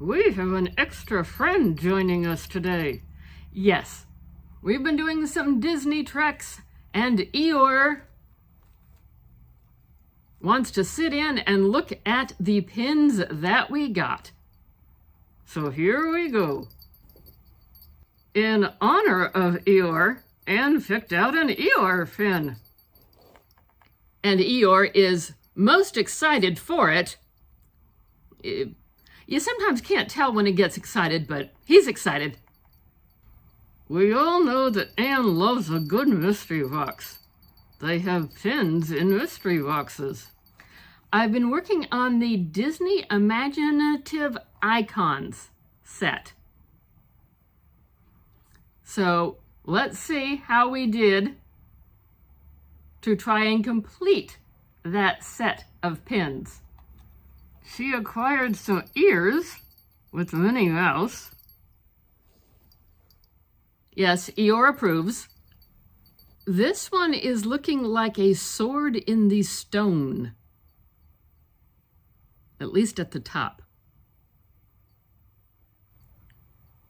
We have an extra friend joining us today. Yes, we've been doing some Disney treks, and Eeyore wants to sit in and look at the pins that we got. So here we go. In honor of Eeyore, Anne picked out an Eeyore pin. And Eeyore is most excited for it. You sometimes can't tell when he gets excited, but he's excited. We all know that Anne loves a good mystery box. They have pins in mystery boxes. I've been working on the Disney Imaginative Icons set. So let's see how we did to try and complete that set of pins. She acquired some ears with Minnie Mouse. Yes, Eeyore approves. This one is looking like a sword in the stone, at least at the top.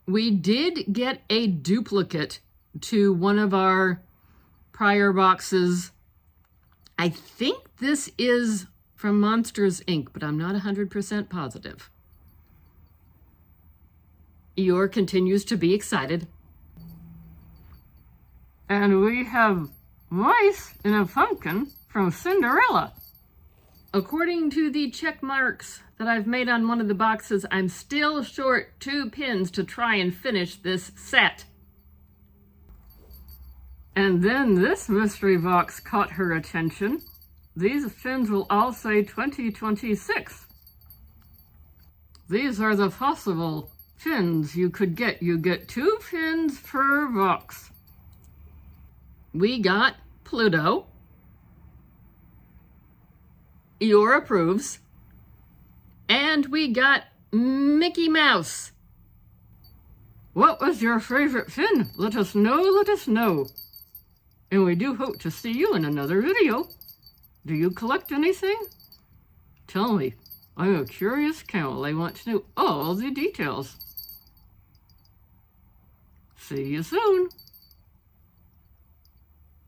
We did get a duplicate to one of our prior boxes. I think this is from Monsters, Inc., but I'm not 100% positive. Eeyore continues to be excited. And we have mice in a pumpkin from Cinderella. According to the check marks that I've made on one of the boxes, I'm still short 2 pins to try and finish this set. And then this mystery box caught her attention. These pins will all say 2026. These are the possible pins you could get. You get 2 pins per box. We got Pluto. Eeyore approves. And we got Mickey Mouse. What was your favorite pin? Let us know, let us know. And we do hope to see you in another video. Do you collect anything? Tell me. I'm a curious camel. I want to know all the details. See you soon.